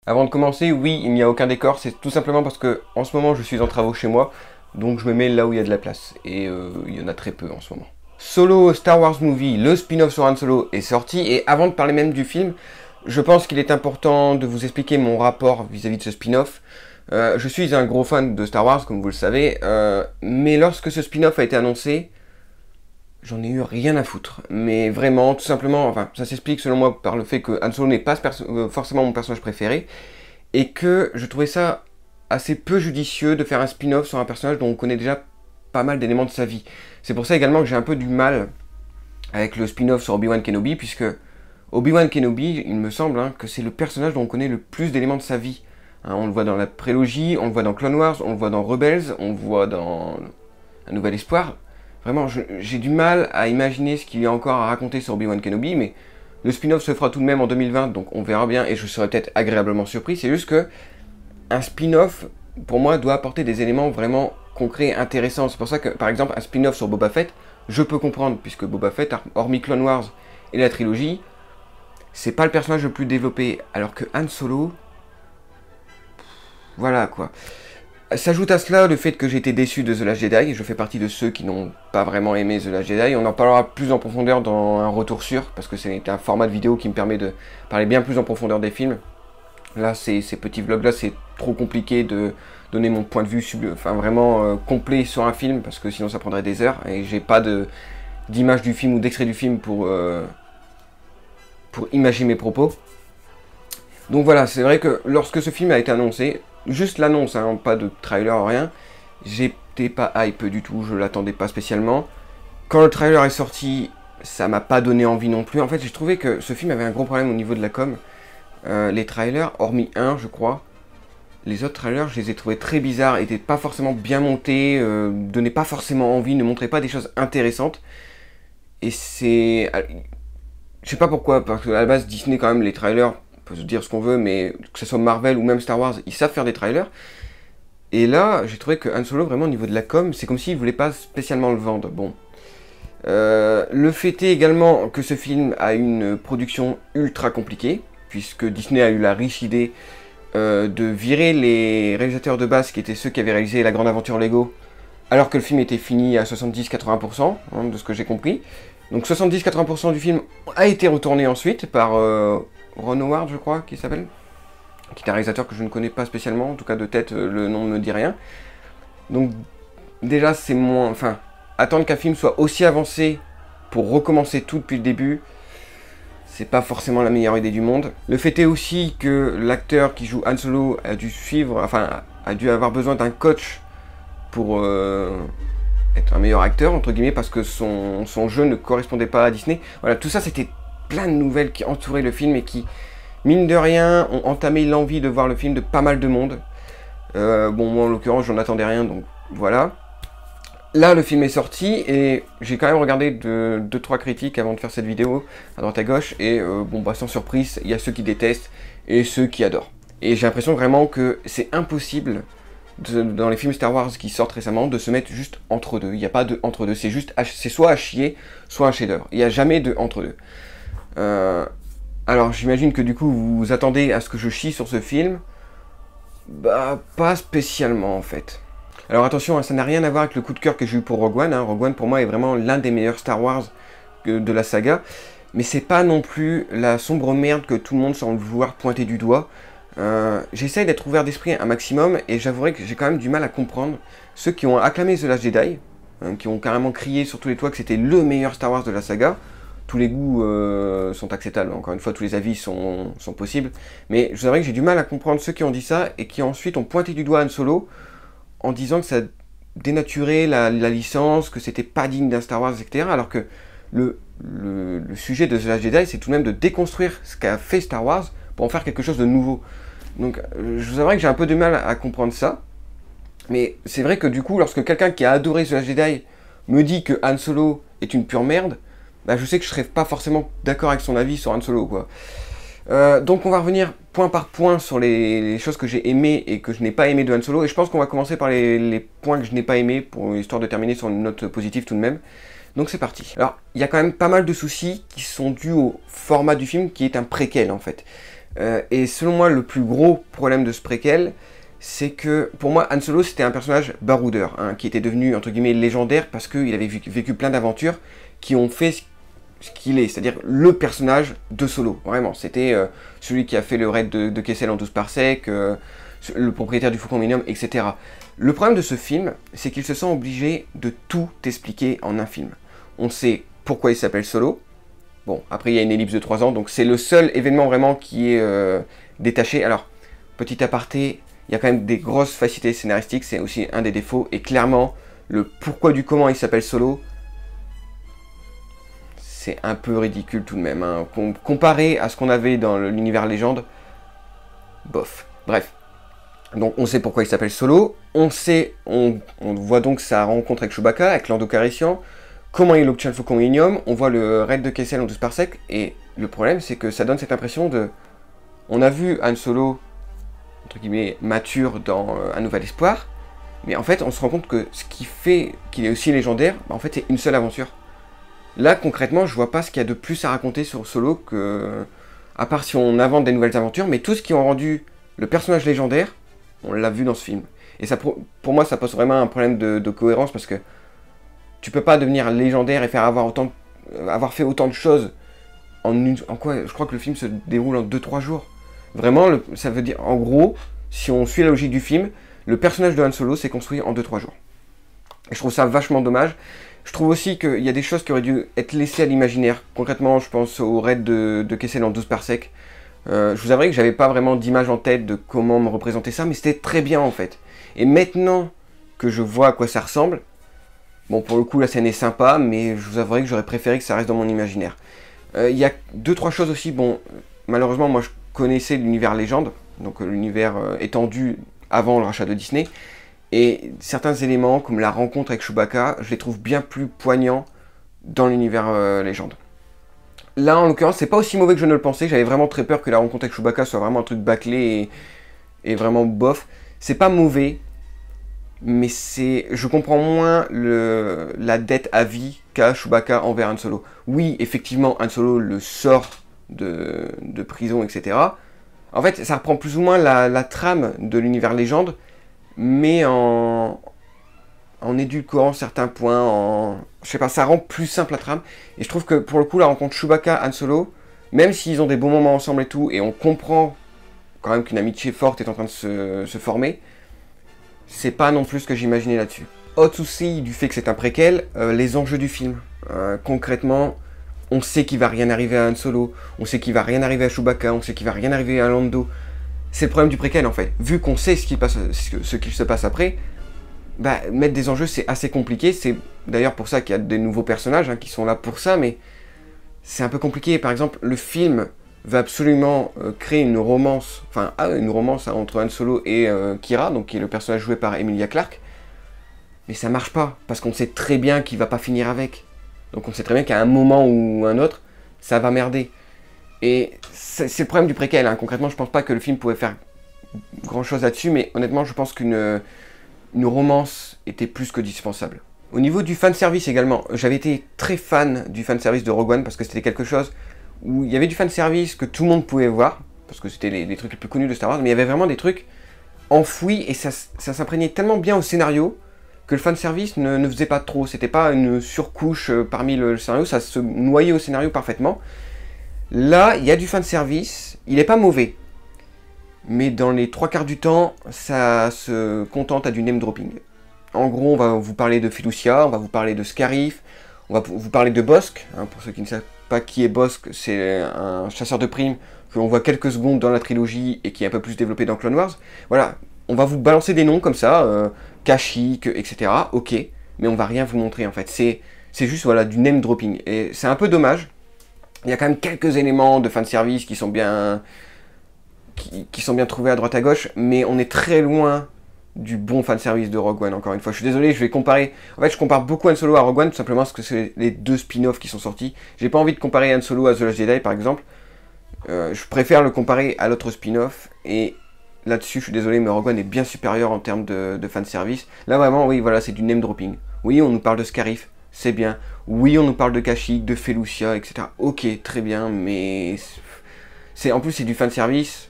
Avant de commencer, oui, il n'y a aucun décor, c'est tout simplement parce que en ce moment je suis en travaux chez moi, donc je me mets là où il y a de la place, et il y en a très peu en ce moment. Solo Star Wars Movie, le spin-off sur Han Solo est sorti, et avant de parler même du film, je pense qu'il est important de vous expliquer mon rapport vis-à-vis de ce spin-off. Je suis un gros fan de Star Wars, comme vous le savez, mais lorsque ce spin-off a été annoncé, j'en ai eu rien à foutre. Mais vraiment, tout simplement, enfin, ça s'explique selon moi par le fait que Han Solo n'est pas forcément mon personnage préféré, et que je trouvais ça assez peu judicieux de faire un spin-off sur un personnage dont on connaît déjà pas mal d'éléments de sa vie. C'est pour ça également que j'ai un peu du mal avec le spin-off sur Obi-Wan Kenobi, puisque Obi-Wan Kenobi, il me semble que c'est le personnage dont on connaît le plus d'éléments de sa vie. On le voit dans la prélogie, on le voit dans Clone Wars, on le voit dans Rebels, on le voit dans Un Nouvel Espoir. Vraiment, j'ai du mal à imaginer ce qu'il y a encore à raconter sur Obi-Wan Kenobi, mais le spin-off se fera tout de même en 2020, donc on verra bien, et je serai peut-être agréablement surpris. C'est juste que un spin-off, pour moi, doit apporter des éléments vraiment concrets et intéressants. C'est pour ça que, par exemple, un spin-off sur Boba Fett, je peux comprendre, puisque Boba Fett, hormis Clone Wars et la trilogie, c'est pas le personnage le plus développé, alors que Han Solo, voilà quoi. S'ajoute à cela le fait que j'ai été déçu de The Last Jedi, je fais partie de ceux qui n'ont pas vraiment aimé The Last Jedi, on en parlera plus en profondeur dans un retour sûr, parce que c'est un format de vidéo qui me permet de parler bien plus en profondeur des films. Là, ces petits vlogs-là, c'est trop compliqué de donner mon point de vue vraiment complet sur un film, parce que sinon ça prendrait des heures, et j'ai pas d'image du film ou d'extrait du film pour imaginer mes propos. Donc voilà, c'est vrai que lorsque ce film a été annoncé, juste l'annonce, pas de trailer, rien, j'étais pas hype du tout, je l'attendais pas spécialement. Quand le trailer est sorti, ça m'a pas donné envie non plus. En fait, j'ai trouvé que ce film avait un gros problème au niveau de la com. Les trailers, hormis un, je crois, les autres trailers, je les ai trouvés très bizarres, étaient pas forcément bien montés, donnaient pas forcément envie, ne montraient pas des choses intéressantes. Et c'est... Je sais pas pourquoi, parce qu'à la base, Disney, quand même, les trailers, on peut se dire ce qu'on veut, mais que ce soit Marvel ou même Star Wars, ils savent faire des trailers. Et là, j'ai trouvé que Han Solo, vraiment, au niveau de la com, c'est comme s'ils voulaient pas spécialement le vendre. Bon. Le fait est également que ce film a une production ultra compliquée, puisque Disney a eu la riche idée de virer les réalisateurs de base, qui étaient ceux qui avaient réalisé La Grande Aventure Lego, alors que le film était fini à 70-80%, de ce que j'ai compris. Donc 70-80% du film a été retourné ensuite par Ron Howard, je crois, qui s'appelle, qui est un réalisateur que je ne connais pas spécialement, en tout cas de tête, le nom ne me dit rien. Donc déjà, c'est moins... Enfin, attendre qu'un film soit aussi avancé pour recommencer tout depuis le début, c'est pas forcément la meilleure idée du monde. Le fait est aussi que l'acteur qui joue Han Solo a dû suivre, enfin, a dû avoir besoin d'un coach pour être un meilleur acteur, entre guillemets, parce que son jeu ne correspondait pas à Disney. Voilà, tout ça, c'était plein de nouvelles qui entouraient le film et qui, mine de rien, ont entamé l'envie de voir le film de pas mal de monde. Bon, moi, en l'occurrence, j'en attendais rien, donc voilà. Là, le film est sorti, et j'ai quand même regardé 2-3 critiques avant de faire cette vidéo, à droite à gauche, et bon, bah, sans surprise, il y a ceux qui détestent, et ceux qui adorent. Et j'ai l'impression vraiment que c'est impossible, dans les films Star Wars qui sortent récemment, de se mettre juste entre deux. Il n'y a pas de entre deux, c'est soit à chier, soit un chef-d'œuvre. Il n'y a jamais de entre deux. Alors j'imagine que du coup vous vous attendez à ce que je chie sur ce film. Bah pas spécialement en fait. Alors attention, ça n'a rien à voir avec le coup de cœur que j'ai eu pour Rogue One. Rogue One pour moi est vraiment l'un des meilleurs Star Wars de la saga. Mais c'est pas non plus la sombre merde que tout le monde semble vouloir pointer du doigt. J'essaye d'être ouvert d'esprit un maximum, et j'avouerai que j'ai quand même du mal à comprendre ceux qui ont acclamé The Last Jedi, qui ont carrément crié sur tous les toits que c'était le meilleur Star Wars de la saga. Tous les goûts sont acceptables, encore une fois tous les avis sont possibles, mais je savais que j'ai du mal à comprendre ceux qui ont dit ça, et qui ensuite ont pointé du doigt Han Solo, en disant que ça dénaturait la licence, que c'était pas digne d'un Star Wars, etc. Alors que le sujet de The Last Jedi, c'est tout de même de déconstruire ce qu'a fait Star Wars pour en faire quelque chose de nouveau. Donc je vous avouerai que j'ai un peu de mal à comprendre ça, mais c'est vrai que du coup, lorsque quelqu'un qui a adoré The Last Jedi me dit que Han Solo est une pure merde, bah je sais que je serais pas forcément d'accord avec son avis sur Han Solo, quoi. Donc on va revenir point par point sur les choses que j'ai aimées et que je n'ai pas aimé de Han Solo, et je pense qu'on va commencer par les points que je n'ai pas aimés, pour histoire de terminer sur une note positive tout de même. Donc c'est parti. Alors, il y a quand même pas mal de soucis qui sont dus au format du film, qui est un préquel en fait. Et selon moi, le plus gros problème de ce préquel, c'est que pour moi, Han Solo c'était un personnage baroudeur, hein, qui était devenu entre guillemets légendaire parce qu'il avait vécu plein d'aventures qui ont fait ce qu'il est, c'est-à-dire le personnage de Solo, vraiment. C'était celui qui a fait le raid de Kessel en 12 parsecs, le propriétaire du Faucon Millenium, etc. Le problème de ce film, c'est qu'il se sent obligé de tout expliquer en un film. On sait pourquoi il s'appelle Solo. Bon, après il y a une ellipse de 3 ans, donc c'est le seul événement vraiment qui est détaché. Alors, petit aparté, il y a quand même des grosses facilités scénaristiques, c'est aussi un des défauts, et clairement, le pourquoi du comment il s'appelle Solo, c'est un peu ridicule tout de même, hein. Comparé à ce qu'on avait dans l'univers légende, bof. Bref, donc on sait pourquoi il s'appelle Solo, on voit donc sa rencontre avec Chewbacca, avec Lando Calrissian, comment il obtient le Faucon Millenium, on voit le raid de Kessel en 12 parsecs, et le problème c'est que ça donne cette impression de... On a vu Han Solo, entre guillemets, mature dans Un Nouvel Espoir, mais en fait on se rend compte que ce qui fait qu'il est aussi légendaire, bah, en fait c'est une seule aventure. Là concrètement je vois pas ce qu'il y a de plus à raconter sur Solo que... À part si on invente des nouvelles aventures, mais tout ce qui ont rendu le personnage légendaire, on l'a vu dans ce film. Et ça, pour moi ça pose vraiment un problème de cohérence parce que tu peux pas devenir légendaire et faire avoir fait autant de choses en quoi? Je crois que le film se déroule en 2-3 jours. Vraiment, ça veut dire, en gros, si on suit la logique du film, le personnage de Han Solo s'est construit en 2-3 jours. Et je trouve ça vachement dommage. Je trouve aussi qu'il y a des choses qui auraient dû être laissées à l'imaginaire. Concrètement, je pense au raid de Kessel en 12 parsecs. Je vous avouerai que j'avais pas vraiment d'image en tête de comment me représenter ça, mais c'était très bien en fait. Et maintenant que je vois à quoi ça ressemble, bon, pour le coup, la scène est sympa, mais je vous avouerai que j'aurais préféré que ça reste dans mon imaginaire. Il y a 2-3 choses aussi. Bon, malheureusement, moi, je connaissais l'univers légende, donc l'univers étendu avant le rachat de Disney. Et certains éléments, comme la rencontre avec Chewbacca, je les trouve bien plus poignants dans l'univers légende. Là, en l'occurrence, c'est pas aussi mauvais que je ne le pensais. J'avais vraiment très peur que la rencontre avec Chewbacca soit vraiment un truc bâclé et vraiment bof. C'est pas mauvais, mais je comprends moins la dette à vie qu'a Chewbacca envers Han Solo. Oui, effectivement, Han Solo le sort de prison, etc. En fait, ça reprend plus ou moins la trame de l'univers légende, mais en édulcorant certains points, je sais pas, ça rend plus simple la trame. Et je trouve que pour le coup, la rencontre Chewbacca-Han Solo, même s'ils ont des bons moments ensemble et tout, et on comprend quand même qu'une amitié forte est en train de se former, c'est pas non plus ce que j'imaginais là-dessus. Autre souci du fait que c'est un préquel, les enjeux du film. Concrètement, on sait qu'il va rien arriver à Han Solo, on sait qu'il va rien arriver à Chewbacca, on sait qu'il va rien arriver à Lando. C'est le problème du préquel en fait. Vu qu'on sait ce qu'il se passe après, bah, mettre des enjeux c'est assez compliqué. C'est d'ailleurs pour ça qu'il y a des nouveaux personnages qui sont là pour ça, mais c'est un peu compliqué. Par exemple, le film va absolument créer une romance, entre Han Solo et Qi'ra, donc qui est le personnage joué par Emilia Clarke. Mais ça marche pas, parce qu'on sait très bien qu'il va pas finir avec. Donc on sait très bien qu'à un moment ou un autre, ça va merder. Et c'est le problème du préquel, hein. Concrètement, je pense pas que le film pouvait faire grand chose là-dessus, mais honnêtement, je pense qu'une romance était plus que dispensable. Au niveau du fanservice également, j'avais été très fan du fanservice de Rogue One, parce que c'était quelque chose où il y avait du fanservice que tout le monde pouvait voir, parce que c'était les trucs les plus connus de Star Wars, mais il y avait vraiment des trucs enfouis, et ça s'imprégnait tellement bien au scénario, que le fanservice ne faisait pas trop. C'était pas une surcouche parmi le scénario, ça se noyait au scénario parfaitement. Là, il y a du fanservice, il est pas mauvais, mais dans les 3/4 du temps, ça se contente à du name dropping. En gros, on va vous parler de Felucia, on va vous parler de Scarif, on va vous parler de Bossk. Pour ceux qui ne savent pas qui est Bossk, c'est un chasseur de primes que l'on voit quelques secondes dans la trilogie et qui est un peu plus développé dans Clone Wars. Voilà, on va vous balancer des noms comme ça, Kashyyyk, etc. Ok, mais on va rien vous montrer en fait. C'est juste voilà, du name dropping. Et c'est un peu dommage. Il y a quand même quelques éléments de fanservice qui sont bien trouvés à droite à gauche, mais on est très loin du bon fanservice de Rogue One, encore une fois. Je suis désolé, je vais comparer... En fait, je compare beaucoup Han Solo à Rogue One, tout simplement parce que c'est les deux spin-offs qui sont sortis. J'ai pas envie de comparer Han Solo à The Last Jedi, par exemple. Je préfère le comparer à l'autre spin-off, et là-dessus, je suis désolé, mais Rogue One est bien supérieur en termes de fanservice. Là, vraiment, oui, voilà, c'est du name dropping. Oui, on nous parle de Scarif, c'est bien. Oui, on nous parle de Kashyyyk, de Felucia, etc. Ok, très bien, mais En plus, c'est du fan service,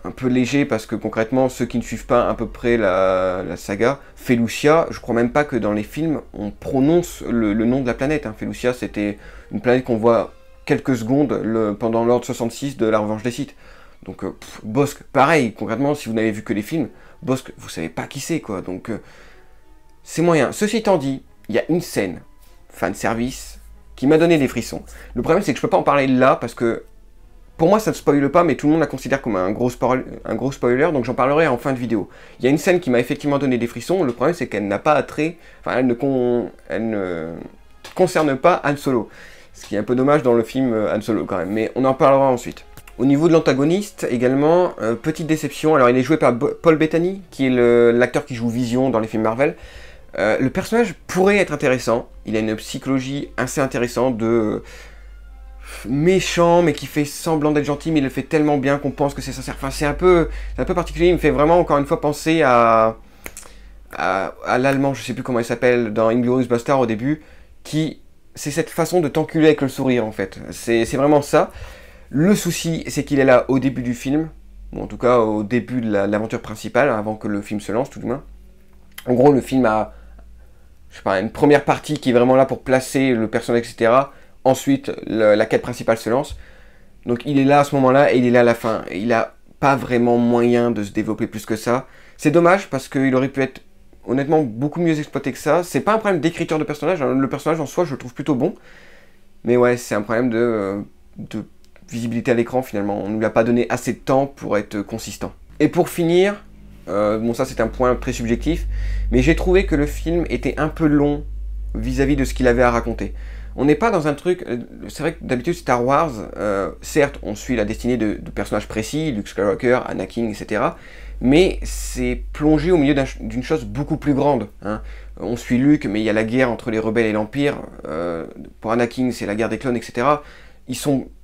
un peu léger, parce que concrètement, ceux qui ne suivent pas à peu près la saga, Felucia, je crois même pas que dans les films, on prononce le nom de la planète. Hein. Felucia, c'était une planète qu'on voit quelques secondes pendant l'ordre 66 de la Revanche des Sith. Donc, Bossk, pareil, concrètement, si vous n'avez vu que les films, Bossk, vous savez pas qui c'est, quoi. Donc, c'est moyen. Ceci étant dit, il y a une scène, fan service, qui m'a donné des frissons. Le problème, c'est que je peux pas en parler là, parce que pour moi, ça ne spoile pas, mais tout le monde la considère comme un gros spoiler, donc j'en parlerai en fin de vidéo. Il y a une scène qui m'a effectivement donné des frissons, le problème c'est qu'elle n'a pas attrait, enfin elle ne concerne pas Han Solo. Ce qui est un peu dommage dans le film Han Solo quand même, mais on en parlera ensuite. Au niveau de l'antagoniste, également, petite déception, alors il est joué par Paul Bettany, qui est l'acteur qui joue Vision dans les films Marvel. Le personnage pourrait être intéressant, il a une psychologie assez intéressante de méchant, mais qui fait semblant d'être gentil, mais il le fait tellement bien qu'on pense que c'est sincère. Enfin, c'est un peu particulier, il me fait vraiment, encore une fois, penser à l'allemand, je sais plus comment il s'appelle, dans Inglourious Bastard au début, c'est cette façon de t'enculer avec le sourire, en fait. C'est vraiment ça. Le souci, c'est qu'il est là au début du film, ou en tout cas au début de l'aventure principale, avant que le film se lance, tout du moins. En gros, le film a, je sais pas, une première partie qui est vraiment là pour placer le personnage, etc., ensuite, la quête principale se lance. Donc il est là à ce moment-là et il est là à la fin. Et il n'a pas vraiment moyen de se développer plus que ça. C'est dommage parce qu'il aurait pu être honnêtement beaucoup mieux exploité que ça. C'est pas un problème d'écriture de personnage. Le personnage en soi, je le trouve plutôt bon. Mais ouais, c'est un problème de visibilité à l'écran finalement. On ne lui a pas donné assez de temps pour être consistant. Et pour finir, bon ça c'est un point très subjectif, mais j'ai trouvé que le film était un peu long vis-à-vis de ce qu'il avait à raconter. On n'est pas dans un truc... C'est vrai que d'habitude Star Wars, certes, on suit la destinée de personnages précis, Luke Skywalker, Anakin, etc. Mais c'est plongé au milieu d'une chose beaucoup plus grande. Hein. On suit Luke, mais il y a la guerre entre les rebelles et l'Empire. Pour Anakin, c'est la guerre des clones, etc.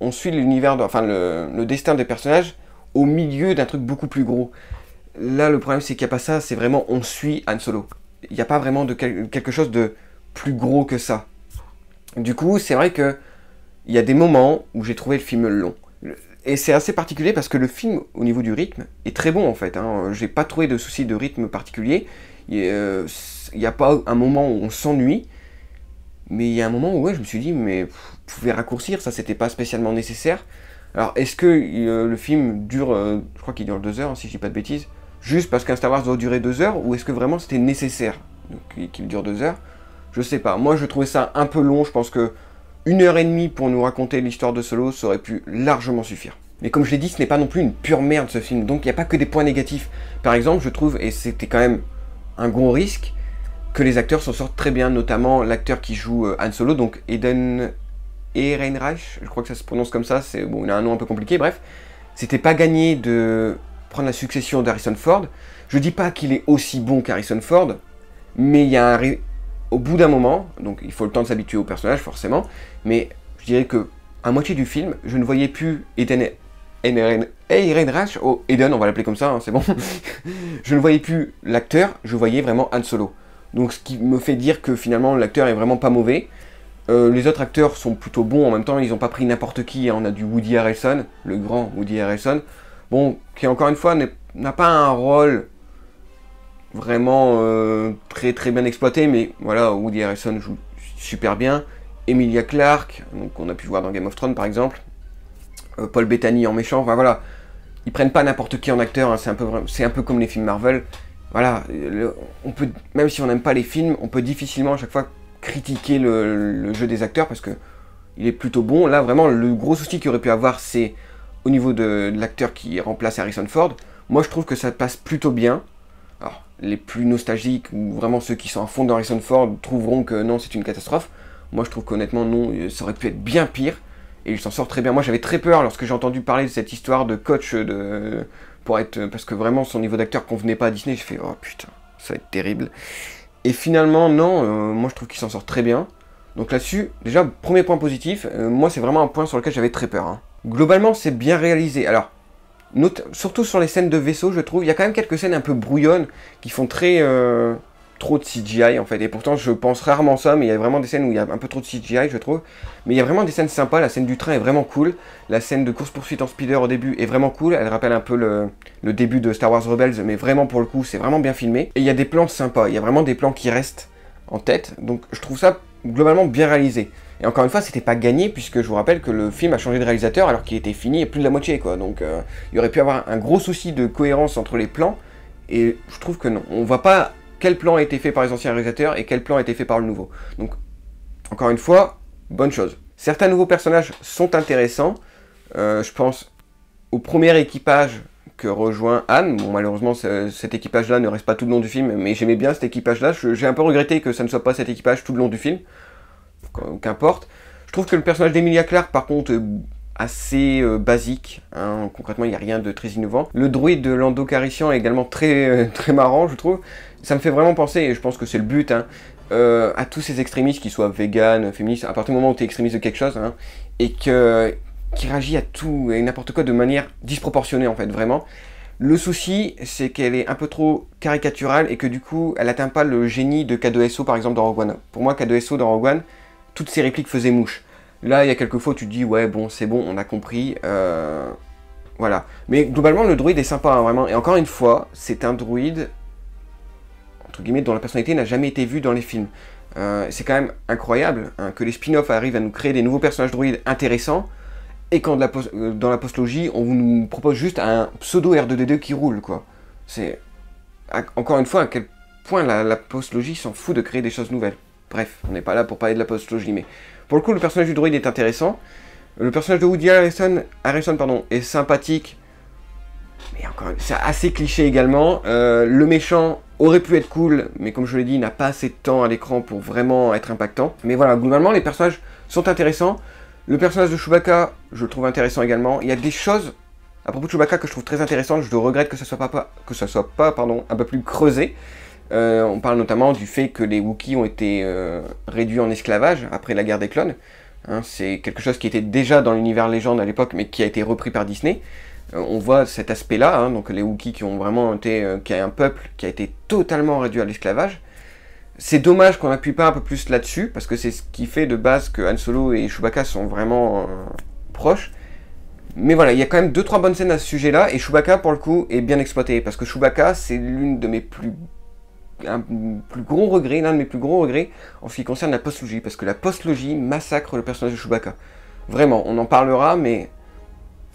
On suit l'univers, le destin des personnages au milieu d'un truc beaucoup plus gros. Là, le problème, c'est qu'il n'y a pas ça. C'est vraiment, on suit Han Solo. Il n'y a pas vraiment quelque chose de plus gros que ça. Du coup, c'est vrai que il y a des moments où j'ai trouvé le film long. Et c'est assez particulier parce que le film, au niveau du rythme, est très bon en fait. Hein. J'ai pas trouvé de souci de rythme particulier. Il n'y a pas un moment où on s'ennuie. Mais il y a un moment où ouais, je me suis dit, mais vous pouvez raccourcir, ça c'était pas spécialement nécessaire. Alors, est-ce que le film dure, je crois qu'il dure 2 heures, hein, si je dis pas de bêtises, juste parce qu'un Star Wars doit durer 2 heures, ou est-ce que vraiment c'était nécessaire qu'il dure 2 heures? Je sais pas, moi je trouvais ça un peu long, je pense que 1h30 pour nous raconter l'histoire de Solo, ça aurait pu largement suffire. Mais comme je l'ai dit, ce n'est pas non plus une pure merde ce film, donc il n'y a pas que des points négatifs. Par exemple, je trouve, et c'était quand même un gros risque, que les acteurs s'en sortent très bien, notamment l'acteur qui joue Han Solo, donc Eden Ehrenreich, je crois que ça se prononce comme ça, bon, il a un nom un peu compliqué, bref. C'était pas gagné de prendre la succession d'Harrison Ford. Je dis pas qu'il est aussi bon qu'Harrison Ford, mais il y a au bout d'un moment, donc il faut le temps de s'habituer au personnage forcément, mais je dirais que à moitié du film, je ne voyais plus Eden Ehrenreich, Eden, on va l'appeler comme ça, hein, c'est bon. Je ne voyais plus l'acteur, je voyais vraiment Han Solo. Donc ce qui me fait dire que finalement l'acteur est vraiment pas mauvais. Les autres acteurs sont plutôt bons en même temps, ils n'ont pas pris n'importe qui, hein. On a du Woody Harrelson, le grand Woody Harrelson, bon, qui encore une fois n'a pas un rôle vraiment très très bien exploité, mais voilà, Woody Harrelson joue super bien. Emilia Clarke, donc on a pu voir dans Game of Thrones par exemple, Paul Bettany en méchant, enfin voilà, ils prennent pas n'importe qui en acteur, hein. C'est un peu comme les films Marvel, voilà, on peut, même si on n'aime pas les films, on peut difficilement à chaque fois critiquer le jeu des acteurs parce que il est plutôt bon. Là vraiment le gros souci qu'il aurait pu avoir, c'est au niveau de l'acteur qui remplace Harrison Ford. Moi je trouve que ça passe plutôt bien. Alors, les plus nostalgiques, ou vraiment ceux qui sont à fond dans Harrison Ford, trouveront que non, c'est une catastrophe. Moi, je trouve qu'honnêtement, non, ça aurait pu être bien pire. Et il s'en sort très bien. Moi, j'avais très peur lorsque j'ai entendu parler de cette histoire de coach parce que vraiment, son niveau d'acteur convenait pas à Disney. J'ai fait, oh putain, ça va être terrible. Et finalement, non, moi, je trouve qu'il s'en sort très bien. Donc là-dessus, déjà, premier point positif, moi, c'est vraiment un point sur lequel j'avais très peur. Hein. Globalement, c'est bien réalisé. Alors, surtout sur les scènes de vaisseau, je trouve, il y a quand même quelques scènes un peu brouillonnes qui font très trop de CGI en fait, et pourtant je pense rarement ça, mais il y a vraiment des scènes où il y a un peu trop de CGI je trouve, mais il y a vraiment des scènes sympas. La scène du train est vraiment cool, la scène de course-poursuite en speeder au début est vraiment cool, elle rappelle un peu le début de Star Wars Rebels, mais vraiment pour le coup c'est vraiment bien filmé, et il y a des plans sympas, il y a vraiment des plans qui restent en tête, donc je trouve ça globalement bien réalisé. Et encore une fois, c'était pas gagné, puisque je vous rappelle que le film a changé de réalisateur alors qu'il était fini et plus de la moitié, quoi. Donc il y aurait pu avoir un gros souci de cohérence entre les plans, et je trouve que non. On voit pas quel plan a été fait par les anciens réalisateurs et quel plan a été fait par le nouveau. Donc, encore une fois, bonne chose. Certains nouveaux personnages sont intéressants. Je pense au premier équipage que rejoint Anne. Bon, malheureusement, cet équipage-là ne reste pas tout le long du film, mais j'aimais bien cet équipage-là. J'ai un peu regretté que ça ne soit pas cet équipage tout le long du film. Qu'importe. Je trouve que le personnage d'Emilia Clarke, par contre, est assez basique. Hein. Concrètement, il n'y a rien de très innovant. Le druide de Lando Calrissian est également très marrant, je trouve. Ça me fait vraiment penser, et je pense que c'est le but, hein, à tous ces extrémistes, qu'ils soient véganes, féministes, à partir du moment où tu es extrémiste de quelque chose, hein, et qui réagit à tout et n'importe quoi de manière disproportionnée, en fait, vraiment. Le souci, c'est qu'elle est un peu trop caricaturale, et que du coup, elle n'atteint pas le génie de K2SO, par exemple, dans Rogue One. Pour moi, K2SO, dans Rogue One, toutes ces répliques faisaient mouche. Là, il y a quelques fois, tu te dis, ouais, bon, c'est bon, on a compris. Voilà. Mais globalement, le druide est sympa, hein, vraiment. Et encore une fois, c'est un druide, entre guillemets, dont la personnalité n'a jamais été vue dans les films. C'est quand même incroyable, hein, que les spin-offs arrivent à nous créer des nouveaux personnages druides intéressants, et quand dans la postlogie, on nous propose juste un pseudo R2D2 qui roule, quoi. C'est... Encore une fois, à quel point la postlogie s'en fout de créer des choses nouvelles. Bref, on n'est pas là pour parler de la postlogie, mais pour le coup, le personnage du droïde est intéressant. Le personnage de Woody Harrelson est sympathique, mais encore, c'est assez cliché également. Le méchant aurait pu être cool, mais comme je l'ai dit, il n'a pas assez de temps à l'écran pour vraiment être impactant. Mais voilà, globalement, les personnages sont intéressants. Le personnage de Chewbacca, je le trouve intéressant également. Il y a des choses à propos de Chewbacca que je trouve très intéressantes. Je regrette que ça soit pas un peu plus creusé. On parle notamment du fait que les Wookiees ont été réduits en esclavage après la guerre des clones. Hein, c'est quelque chose qui était déjà dans l'univers légende à l'époque, mais qui a été repris par Disney. On voit cet aspect-là, hein, donc les Wookiees qui ont vraiment été, qui est un peuple qui a été totalement réduit à l'esclavage. C'est dommage qu'on n'appuie pas un peu plus là-dessus, parce que c'est ce qui fait de base que Han Solo et Chewbacca sont vraiment proches. Mais voilà, il y a quand même 2-3 bonnes scènes à ce sujet-là, et Chewbacca, pour le coup, est bien exploité, parce que Chewbacca, c'est l'un de mes plus gros regrets en ce qui concerne la postlogie, parce que la postlogie massacre le personnage de Chewbacca. Vraiment, on en parlera, mais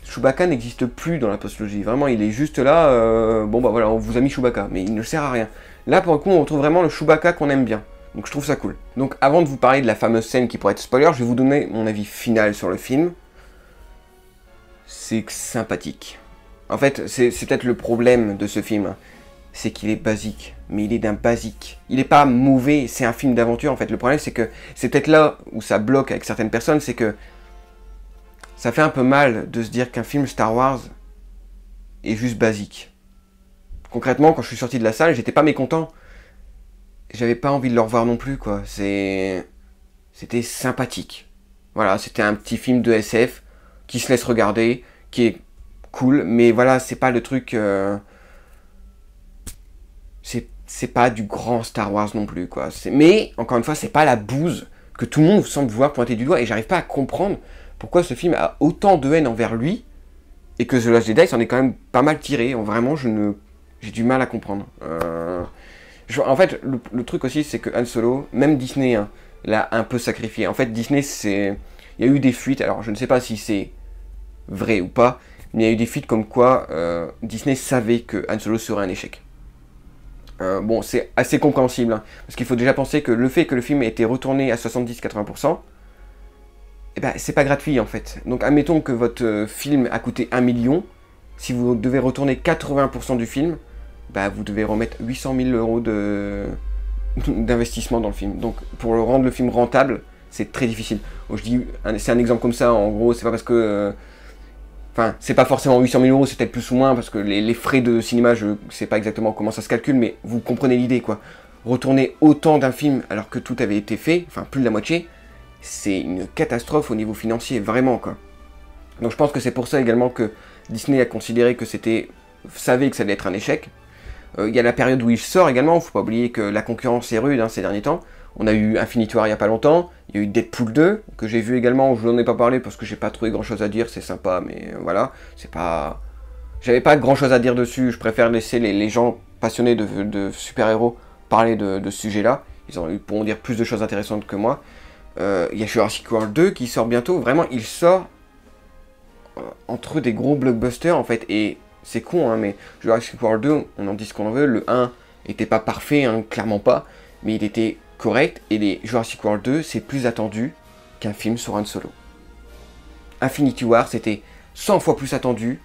Chewbacca n'existe plus dans la postlogie. Vraiment, il est juste là, bon bah voilà, on vous a mis Chewbacca, mais il ne sert à rien. Là, pour le coup, on retrouve vraiment le Chewbacca qu'on aime bien. Donc je trouve ça cool. Donc avant de vous parler de la fameuse scène qui pourrait être spoiler, je vais vous donner mon avis final sur le film. C'est sympathique. En fait, c'est peut-être le problème de ce film, c'est qu'il est basique, mais il est d'un basique. Il n'est pas mauvais, c'est un film d'aventure en fait. Le problème c'est que c'est peut-être là où ça bloque avec certaines personnes, c'est que ça fait un peu mal de se dire qu'un film Star Wars est juste basique. Concrètement, quand je suis sorti de la salle, j'étais pas mécontent. J'avais pas envie de le revoir non plus, quoi. C'était sympathique. Voilà, c'était un petit film de SF qui se laisse regarder, qui est cool, mais voilà, c'est pas le truc... C'est pas du grand Star Wars non plus, quoi. Mais, encore une fois, c'est pas la bouse que tout le monde semble vouloir pointer du doigt, et j'arrive pas à comprendre pourquoi ce film a autant de haine envers lui, et que The Last Jedi s'en est quand même pas mal tiré. Vraiment, j'ai du mal à comprendre. En fait, le truc aussi, c'est que Han Solo, même Disney, hein, l'a un peu sacrifié. En fait, Disney, il y a eu des fuites, alors je ne sais pas si c'est vrai ou pas, mais il y a eu des fuites comme quoi Disney savait que Han Solo serait un échec. Bon, c'est assez compréhensible, hein, parce qu'il faut déjà penser que le fait que le film ait été retourné à 70-80%, eh ben, c'est pas gratuit en fait. Donc admettons que votre film a coûté 1 million, si vous devez retourner 80% du film, bah, vous devez remettre 800 000 € d'investissement dans le film. Donc pour rendre le film rentable, c'est très difficile. Je dis, c'est un exemple comme ça, en gros, c'est pas parce que... Enfin, c'est pas forcément 800 000 €, c'est peut-être plus ou moins, parce que les frais de cinéma, je sais pas exactement comment ça se calcule, mais vous comprenez l'idée, quoi. Retourner autant d'un film alors que tout avait été fait, enfin plus de la moitié, c'est une catastrophe au niveau financier, vraiment, quoi. Donc je pense que c'est pour ça également que Disney a considéré que savait que ça allait être un échec. Il y a la période où il sort également, faut pas oublier que la concurrence est rude ces derniers temps. On a eu Infinity War il y a pas longtemps, il y a eu Deadpool 2, que j'ai vu également, je n'en ai pas parlé parce que j'ai pas trouvé grand chose à dire, c'est sympa, mais voilà, c'est pas... J'avais pas grand chose à dire dessus, je préfère laisser les gens passionnés de super-héros parler de ce sujet-là, ils pourront dire plus de choses intéressantes que moi. Il y a Jurassic World 2 qui sort bientôt, vraiment il sort entre des gros blockbusters en fait, et c'est con mais Jurassic World 2, on en dit ce qu'on veut, le 1 était pas parfait, clairement pas, mais il était correct, et les Jurassic World 2 c'est plus attendu qu'un film sur Han Solo. Infinity War c'était 100 fois plus attendu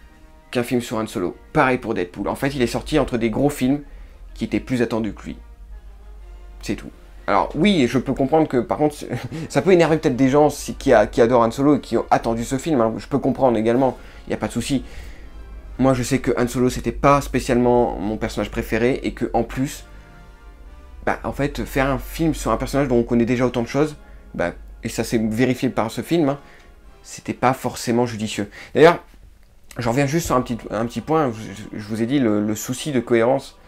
qu'un film sur Han Solo. Pareil pour Deadpool, en fait il est sorti entre des gros films qui étaient plus attendus que lui. C'est tout. Alors oui, je peux comprendre que par contre, ça peut énerver peut-être des gens qui adorent Han Solo et qui ont attendu ce film, je peux comprendre également, il n'y a pas de souci. Moi je sais que Han Solo c'était pas spécialement mon personnage préféré et que en plus, en fait faire un film sur un personnage dont on connaît déjà autant de choses, et ça s'est vérifié par ce film, c'était pas forcément judicieux. D'ailleurs, j'en reviens juste sur un petit point, je vous ai dit le souci de cohérence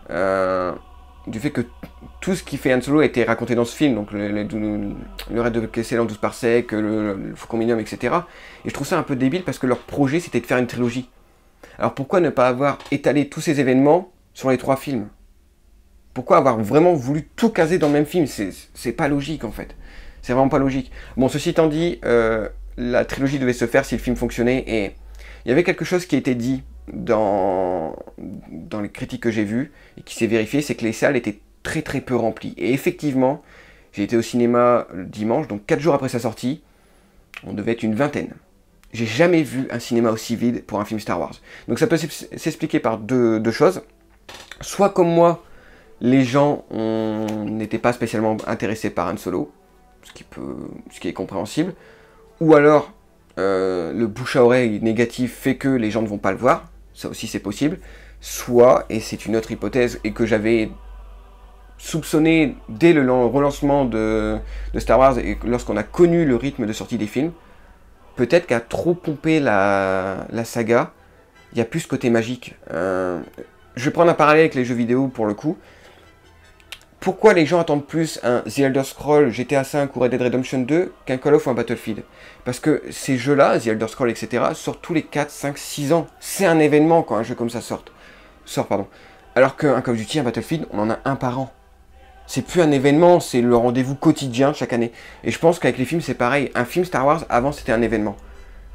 du fait que tout ce qui fait Han Solo a été raconté dans ce film, donc le raid de Kessel en 12 parsecs, le Faucon Millenium, etc. Et je trouve ça un peu débile parce que leur projet c'était de faire une trilogie. Alors pourquoi ne pas avoir étalé tous ces événements sur les 3 films? Pourquoi avoir vraiment voulu tout caser dans le même film? C'est pas logique en fait. C'est vraiment pas logique. Bon, ceci étant dit, la trilogie devait se faire si le film fonctionnait, et il y avait quelque chose qui a été dit dans les critiques que j'ai vues, et qui s'est vérifié, c'est que les salles étaient très très peu remplies. Et effectivement, j'ai été au cinéma le dimanche, donc 4 jours après sa sortie, on devait être une vingtaine. J'ai jamais vu un cinéma aussi vide pour un film Star Wars. Donc ça peut s'expliquer par deux choses. Soit comme moi, les gens n'étaient pas spécialement intéressés par Han Solo, ce qui est compréhensible, ou alors le bouche à oreille négatif fait que les gens ne vont pas le voir, ça aussi c'est possible, soit, et c'est une autre hypothèse, et que j'avais soupçonné dès le relancement de Star Wars, et lorsqu'on a connu le rythme de sortie des films, peut-être qu'à trop pomper la saga, il y a plus ce côté magique. Je vais prendre un parallèle avec les jeux vidéo pour le coup. Pourquoi les gens attendent plus un The Elder Scrolls, GTA V ou Red Dead Redemption 2 qu'un Call of ou un Battlefield? Parce que ces jeux-là, The Elder Scrolls, etc., sortent tous les 4, 5, 6 ans. C'est un événement quand un jeu comme ça sort. Alors qu'un Call of Duty, un Battlefield, on en a un par an. C'est plus un événement, c'est le rendez-vous quotidien chaque année. Et je pense qu'avec les films, c'est pareil. Un film Star Wars, avant, c'était un événement.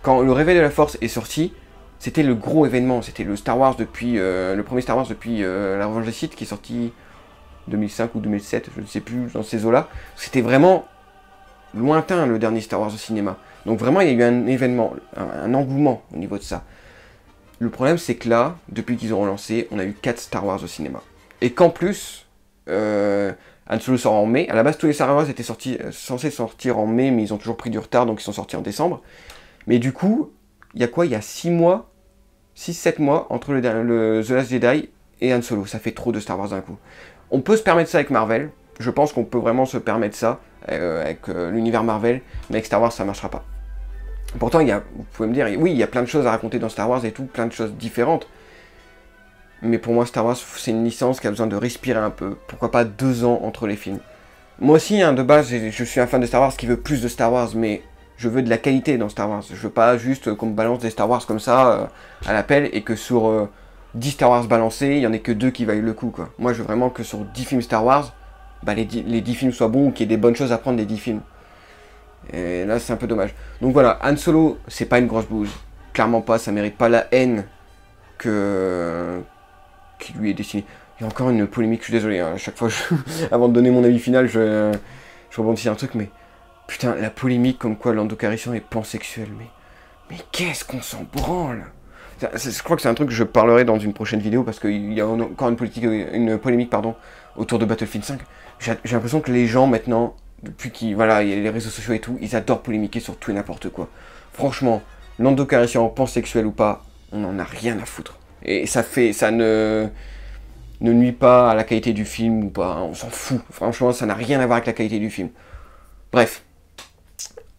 Quand le Réveil de la Force est sorti, c'était le gros événement. C'était le Star Wars depuis... le premier Star Wars depuis La Revanche des Sith, qui est sorti 2005 ou 2007, je ne sais plus, dans ces eaux-là. C'était vraiment lointain, le dernier Star Wars au cinéma. Donc vraiment, il y a eu un événement, un engouement au niveau de ça. Le problème, c'est que là, depuis qu'ils ont relancé, on a eu 4 Star Wars au cinéma. Et qu'en plus... Han Solo sort en mai. À la base, tous les Star Wars étaient censés sortir en mai, mais ils ont toujours pris du retard, donc ils sont sortis en décembre. Mais du coup, il y a quoi? Il y a 6-7 mois entre le The Last Jedi et Han Solo. Ça fait trop de Star Wars d'un coup. On peut se permettre ça avec Marvel. Je pense qu'on peut vraiment se permettre ça avec l'univers Marvel, mais avec Star Wars, ça ne marchera pas. Pourtant, vous pouvez me dire, oui, il y a plein de choses à raconter dans Star Wars et tout, plein de choses différentes. Mais pour moi, Star Wars, c'est une licence qui a besoin de respirer un peu. Pourquoi pas 2 ans entre les films? Moi aussi, de base, je suis un fan de Star Wars qui veut plus de Star Wars, mais je veux de la qualité dans Star Wars. Je veux pas juste qu'on me balance des Star Wars comme ça, à l'appel, et que sur 10 Star Wars balancés, il n'y en ait que 2 qui vaillent le coup, quoi. Moi, je veux vraiment que sur 10 films Star Wars, les 10 films soient bons, ou qu'il y ait des bonnes choses à prendre des 10 films. Et là, c'est un peu dommage. Donc voilà, Han Solo, c'est pas une grosse bouse. Clairement pas, ça mérite pas la haine qui lui est destiné. Il y a encore une polémique, je suis désolé, à chaque fois, avant de donner mon avis final, je rebondis sur un truc, mais putain, la polémique comme quoi Lando Calrissian est pansexuel, mais qu'est-ce qu'on s'en branle? Je crois que c'est un truc que je parlerai dans une prochaine vidéo, parce qu'il y a encore une polémique autour de Battlefield 5. J'ai l'impression que les gens maintenant, depuis qu'il y a les réseaux sociaux et tout, ils adorent polémiquer sur tout et n'importe quoi. Franchement, Lando Calrissian, pansexuel ou pas, on n'en a rien à foutre. Et ça ne nuit pas à la qualité du film ou pas, on s'en fout. Franchement, ça n'a rien à voir avec la qualité du film. Bref.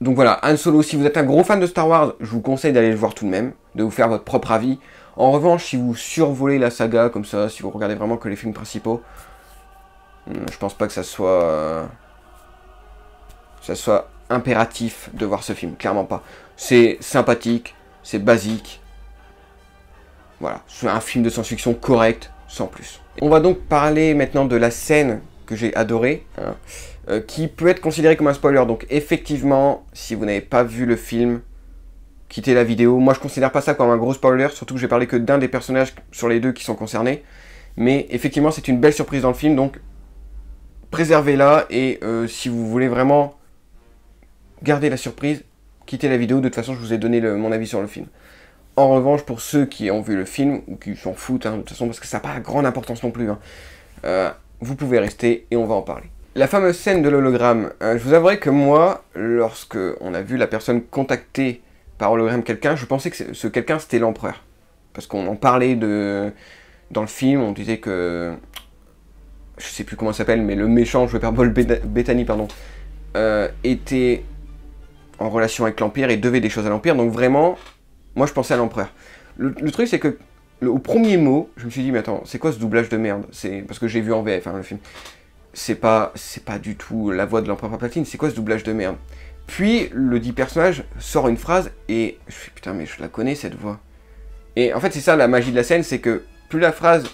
Donc voilà, Han Solo, si vous êtes un gros fan de Star Wars, je vous conseille d'aller le voir tout de même, de vous faire votre propre avis. En revanche, si vous survolez la saga comme ça, si vous regardez vraiment que les films principaux, je pense pas que ça soit impératif de voir ce film, clairement pas. C'est sympathique, c'est basique. Voilà, c'est un film de science-fiction correct, sans plus. On va donc parler maintenant de la scène que j'ai adorée, hein, qui peut être considérée comme un spoiler. Donc effectivement, si vous n'avez pas vu le film, quittez la vidéo. Moi je considère pas ça comme un gros spoiler, surtout que j'ai parlé que d'un des personnages sur les deux qui sont concernés. Mais effectivement c'est une belle surprise dans le film, donc préservez-la, et si vous voulez vraiment garder la surprise, quittez la vidéo. De toute façon je vous ai donné mon avis sur le film. En revanche, pour ceux qui ont vu le film, ou qui s'en foutent, hein, de toute façon, parce que ça n'a pas grande importance non plus, hein, vous pouvez rester et on va en parler. La fameuse scène de l'hologramme, je vous avouerai que moi, lorsque on a vu la personne contacter par hologramme quelqu'un, je pensais que ce quelqu'un c'était l'empereur. Parce qu'on en parlait dans le film, on disait que... Je sais plus comment il s'appelle, mais le méchant joué par Paul Bettany, pardon, était en relation avec l'Empire et devait des choses à l'Empire, donc vraiment... Moi, je pensais à l'empereur. Le truc, c'est que, au premier mot, je me suis dit, mais attends, c'est quoi ce doublage de merde? C'est parce que j'ai vu en VF, hein, le film. C'est pas du tout la voix de l'empereur Palpatine, c'est quoi ce doublage de merde? Puis, le dit personnage sort une phrase, et je fais, putain, mais je la connais, cette voix. Et en fait, c'est ça, la magie de la scène, c'est que, plus la phrase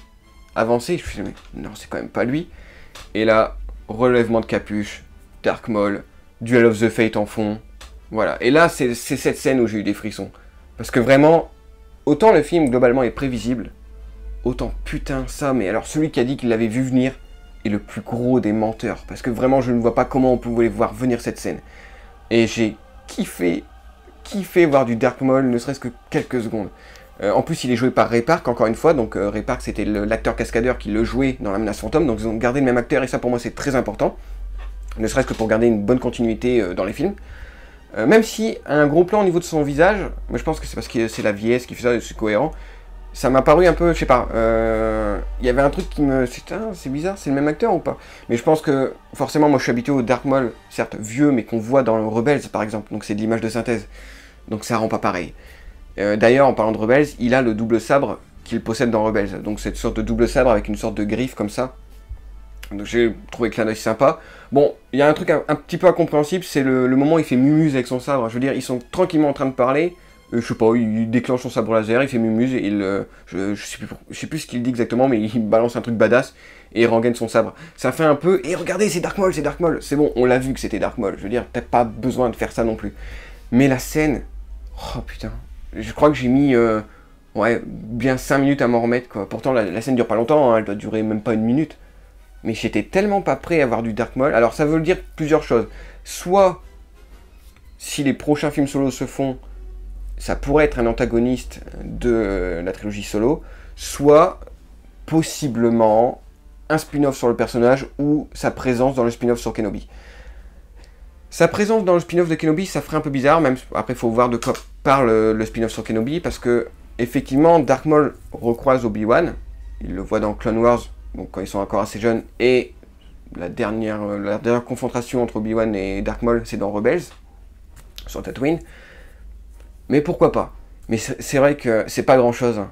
avançait, je me suis dit, mais non, c'est quand même pas lui. Et là, relèvement de capuche, Dark Maul, Duel of the Fate en fond, voilà. Et là, c'est cette scène où j'ai eu des frissons. Parce que vraiment, autant le film globalement est prévisible, autant putain ça, mais alors celui qui a dit qu'il l'avait vu venir est le plus gros des menteurs. Parce que vraiment je ne vois pas comment on pouvait voir venir cette scène. Et j'ai kiffé voir du Dark Maul, ne serait-ce que quelques secondes. En plus il est joué par Ray Park encore une fois, donc Ray Park c'était l'acteur cascadeur qui le jouait dans La Menace Fantôme, donc ils ont gardé le même acteur et ça pour moi c'est très important. Ne serait-ce que pour garder une bonne continuité dans les films. Même si un gros plan au niveau de son visage, mais je pense que c'est parce que c'est la vieillesse qui fait ça, c'est cohérent, ça m'a paru un peu, je sais pas, il y avait un truc qui me... C'est bizarre, c'est le même acteur ou pas? Mais je pense que, forcément, moi je suis habitué au Dark Maul, certes vieux, mais qu'on voit dans Rebels par exemple, donc c'est de l'image de synthèse, donc ça rend pas pareil. D'ailleurs, en parlant de Rebels, il a le double sabre qu'il possède dans Rebels, donc cette sorte de double sabre avec une sorte de griffe comme ça. Donc j'ai trouvé le clin d'œil sympa. Bon, il y a un truc un petit peu incompréhensible, c'est le moment où il fait mumuse avec son sabre. Je veux dire, ils sont tranquillement en train de parler. Je sais pas, il déclenche son sabre laser, il fait mumuse et je sais plus ce qu'il dit exactement, mais il balance un truc badass et il rengaine son sabre. Ça fait un peu, et regardez, c'est Dark Maul, c'est Dark Maul. C'est bon, on l'a vu que c'était Dark Maul. Je veux dire, t'as pas besoin de faire ça non plus. Mais la scène, oh putain, je crois que j'ai mis ouais, bien 5 minutes à m'en remettre, quoi. Pourtant, la scène dure pas longtemps, hein, elle doit durer même pas une minute. Mais j'étais tellement pas prêt à voir du Dark Maul. Alors ça veut dire plusieurs choses. Soit, si les prochains films Solo se font, ça pourrait être un antagoniste de la trilogie Solo. Soit, possiblement, un spin-off sur le personnage ou sa présence dans le spin-off sur Kenobi. Sa présence dans le spin-off de Kenobi, ça ferait un peu bizarre. Même après, il faut voir de quoi parle le spin-off sur Kenobi. Parce que, effectivement, Dark Maul recroise Obi-Wan. Il le voit dans Clone Wars. Donc quand ils sont encore assez jeunes, et la dernière confrontation entre Obi-Wan et Dark Maul, c'est dans Rebels, sur Tatooine. Mais pourquoi pas? Mais c'est vrai que c'est pas grand chose, hein.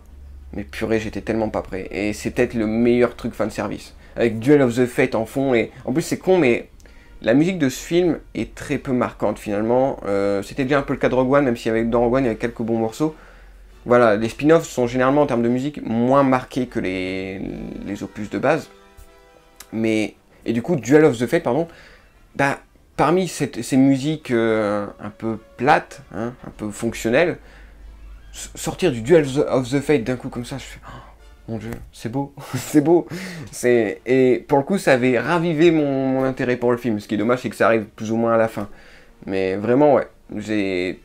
Mais purée, j'étais tellement pas prêt. Et c'est peut-être le meilleur truc fanservice. Avec Duel of the Fate en fond, et en plus c'est con, mais la musique de ce film est très peu marquante finalement. C'était déjà un peu le cas de Rogue One, même si dans Rogue One il y avait quelques bons morceaux. Voilà, les spin-offs sont généralement en termes de musique moins marqués que les opus de base. Mais, et du coup, Duel of the Fate, pardon, bah, parmi ces musiques un peu plates, hein, un peu fonctionnelles, sortir du Duel of the Fate d'un coup comme ça, je fais, oh, mon dieu, c'est beau, c'est beau. Et pour le coup, ça avait ravivé mon intérêt pour le film. Ce qui est dommage, c'est que ça arrive plus ou moins à la fin. Mais vraiment, ouais, j'ai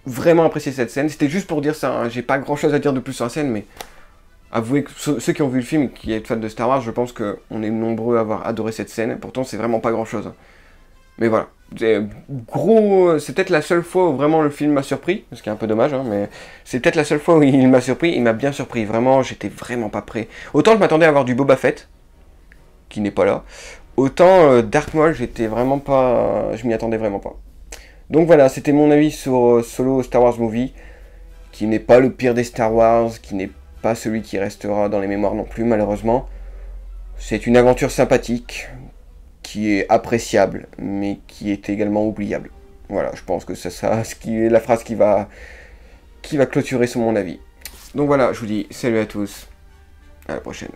vraiment apprécié cette scène. C'était juste pour dire ça, hein. J'ai pas grand chose à dire de plus sur la scène, mais avouez que ceux qui ont vu le film et qui sont fans de Star Wars, je pense qu'on est nombreux à avoir adoré cette scène. Pourtant, c'est vraiment pas grand chose. Mais voilà. C'est peut-être la seule fois où vraiment le film m'a surpris, ce qui est un peu dommage, hein, mais c'est peut-être la seule fois où il m'a surpris. Il m'a bien surpris. Vraiment, j'étais vraiment pas prêt. Autant je m'attendais à avoir du Boba Fett, qui n'est pas là. Autant Dark Maul, j'étais vraiment pas. Je m'y attendais vraiment pas. Donc voilà, c'était mon avis sur Solo Star Wars Movie, qui n'est pas le pire des Star Wars, qui n'est pas celui qui restera dans les mémoires non plus, malheureusement. C'est une aventure sympathique, qui est appréciable, mais qui est également oubliable. Voilà, je pense que c'est ça, ce qui est la phrase qui va clôturer sur mon avis. Donc voilà, je vous dis salut à tous, à la prochaine.